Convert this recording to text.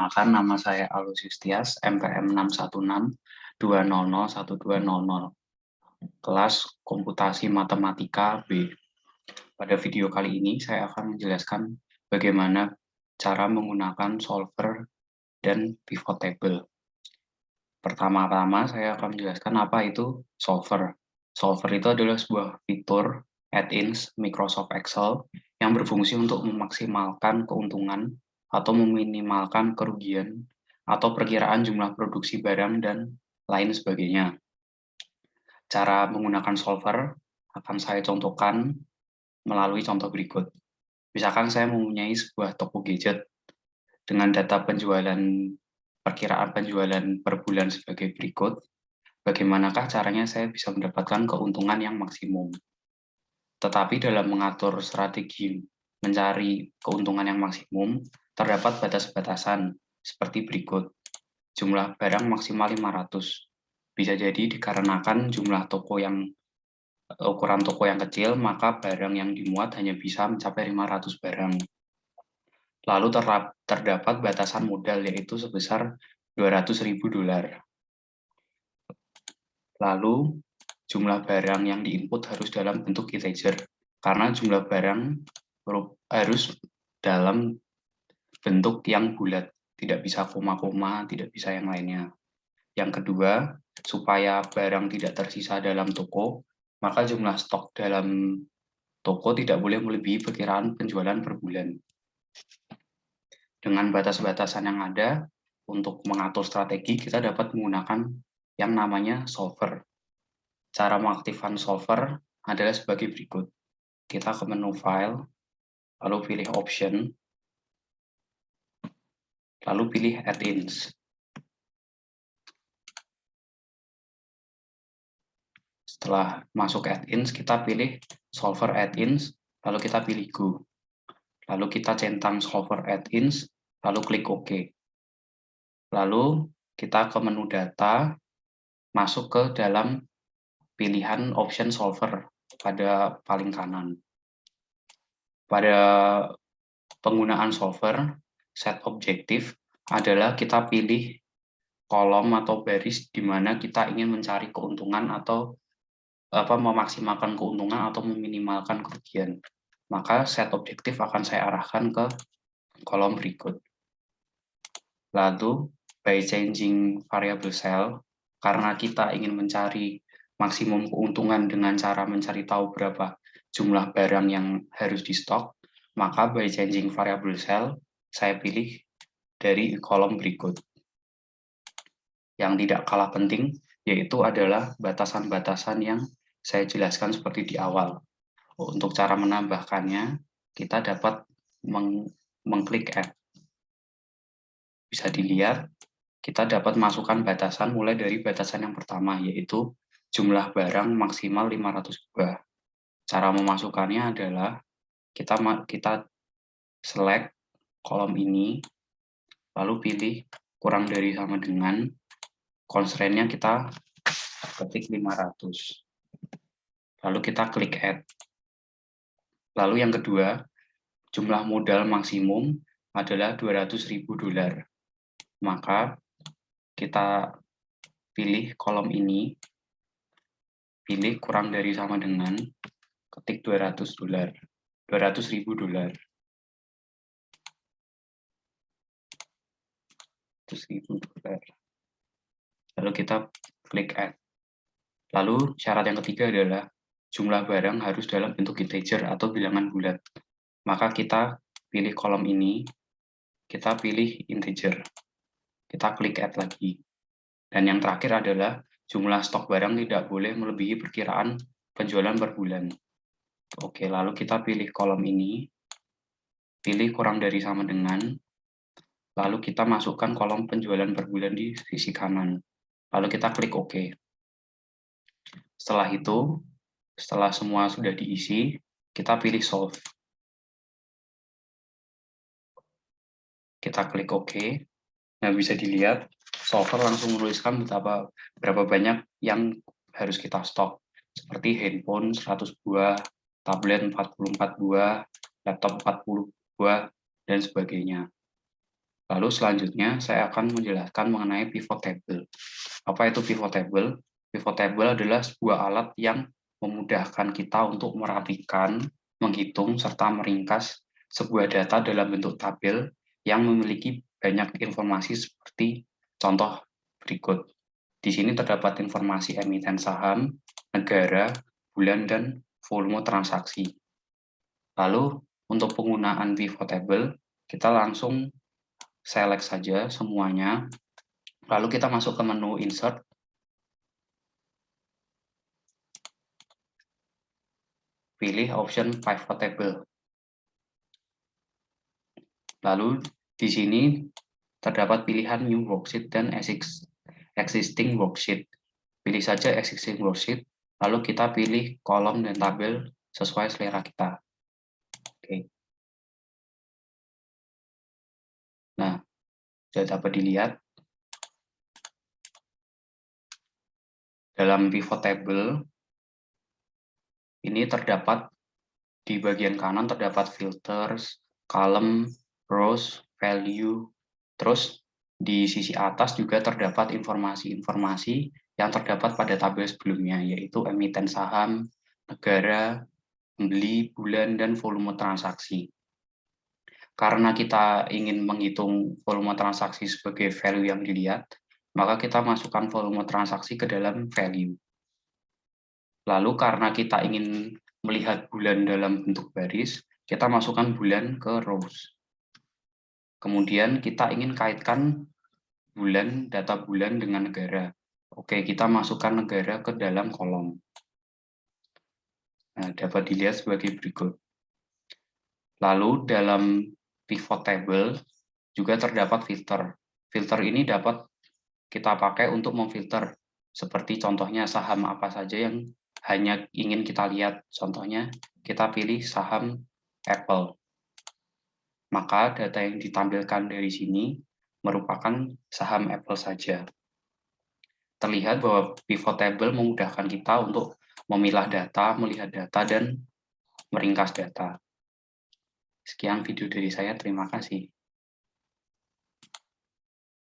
Perkenalkan, nama saya Alus Yustias, MPM 616-200-1200, kelas Komputasi Matematika B. Pada video kali ini, saya akan menjelaskan bagaimana cara menggunakan solver dan pivot table. Pertama-tama, saya akan menjelaskan apa itu solver. Solver itu adalah sebuah fitur add-ins Microsoft Excel yang berfungsi untuk memaksimalkan keuntungan atau meminimalkan kerugian atau perkiraan jumlah produksi barang dan lain sebagainya. Cara menggunakan solver akan saya contohkan melalui contoh berikut. Misalkan saya mempunyai sebuah toko gadget dengan data perkiraan penjualan per bulan sebagai berikut. Bagaimanakah caranya saya bisa mendapatkan keuntungan yang maksimum? Tetapi dalam mengatur strategi mencari keuntungan yang maksimum, terdapat batas-batasan seperti berikut. Jumlah barang maksimal 500. Bisa jadi dikarenakan ukuran toko yang kecil, maka barang yang dimuat hanya bisa mencapai 500 barang. Lalu terdapat batasan modal, yaitu sebesar $200.000. Lalu jumlah barang yang diinput harus dalam bentuk integer, karena jumlah barang harus dalam bentuk yang bulat, tidak bisa koma-koma, tidak bisa yang lainnya. Yang kedua, supaya barang tidak tersisa dalam toko, maka jumlah stok dalam toko tidak boleh melebihi perkiraan penjualan per bulan. Dengan batas-batasan yang ada, untuk mengatur strategi, kita dapat menggunakan yang namanya solver. Cara mengaktifkan solver adalah sebagai berikut. Kita ke menu File, lalu pilih Option, lalu pilih Add-ins. Setelah masuk Add-ins, kita pilih Solver Add-ins, lalu kita pilih Go. Lalu kita centang Solver Add-ins, lalu klik OK. Lalu kita ke menu Data, masuk ke dalam pilihan Option Solver pada paling kanan. Pada penggunaan solver, set objektif adalah kita pilih kolom atau baris di mana kita ingin mencari keuntungan atau memaksimalkan keuntungan atau meminimalkan kerugian. Maka set objektif akan saya arahkan ke kolom berikut. Lalu, by changing variable cell, karena kita ingin mencari maksimum keuntungan dengan cara mencari tahu berapa jumlah barang yang harus di stok, maka by changing variable cell, saya pilih dari kolom berikut. Yang tidak kalah penting, yaitu adalah batasan-batasan yang saya jelaskan seperti di awal. Untuk cara menambahkannya, kita dapat mengklik Add. Bisa dilihat, kita dapat masukkan batasan mulai dari batasan yang pertama, yaitu jumlah barang maksimal 500 buah. Cara memasukkannya adalah kita select kolom ini, lalu pilih kurang dari sama dengan, constraint-nya kita ketik 500. Lalu kita klik Add. Lalu yang kedua, jumlah modal maksimum adalah $200.000. Maka kita pilih kolom ini, pilih kurang dari sama dengan, ketik $200.000. Lalu kita klik Add. Lalu syarat yang ketiga adalah jumlah barang harus dalam bentuk integer atau bilangan bulat. Maka kita pilih kolom ini, kita pilih integer. Kita klik Add lagi. Dan yang terakhir adalah jumlah stok barang tidak boleh melebihi perkiraan penjualan per bulan. Oke, lalu kita pilih kolom ini, pilih kurang dari sama dengan, lalu kita masukkan kolom penjualan per bulan di sisi kanan. Lalu kita klik OK. Setelah itu, setelah semua sudah diisi, kita pilih Solve. Kita klik OK. Nah, bisa dilihat, solver langsung menuliskan berapa banyak yang harus kita stok. Seperti handphone 100 buah, tablet 44 buah, laptop 40 buah, dan sebagainya. Lalu selanjutnya saya akan menjelaskan mengenai pivot table. Apa itu pivot table? Pivot table adalah sebuah alat yang memudahkan kita untuk merapikan, menghitung, serta meringkas sebuah data dalam bentuk tabel yang memiliki banyak informasi seperti contoh berikut. Di sini terdapat informasi emiten saham, negara, bulan, dan volume transaksi. Lalu untuk penggunaan pivot table, kita langsung select saja semuanya, lalu kita masuk ke menu insert, pilih option pivot table. Lalu di sini terdapat pilihan new worksheet dan existing worksheet. Pilih saja existing worksheet, lalu kita pilih kolom dan tabel sesuai selera kita. Oke. Nah, sudah dapat dilihat. Dalam pivot table, ini terdapat di bagian kanan terdapat filters, column, rows, value, terus di sisi atas juga terdapat informasi-informasi yang terdapat pada tabel sebelumnya, yaitu emiten saham, negara, pembeli, bulan, dan volume transaksi. Karena kita ingin menghitung volume transaksi sebagai value yang dilihat, maka kita masukkan volume transaksi ke dalam value. Lalu karena kita ingin melihat bulan dalam bentuk baris, kita masukkan bulan ke rows. Kemudian kita ingin kaitkan bulan, data bulan dengan negara. Oke, kita masukkan negara ke dalam kolom. Nah, dapat dilihat sebagai berikut. Lalu dalam pivot table juga terdapat filter. Filter ini dapat kita pakai untuk memfilter, seperti contohnya saham apa saja yang hanya ingin kita lihat. Contohnya, kita pilih saham Apple. Maka data yang ditampilkan dari sini merupakan saham Apple saja. Terlihat bahwa pivot table memudahkan kita untuk memilah data, melihat data, dan meringkas data. Sekian video dari saya, terima kasih.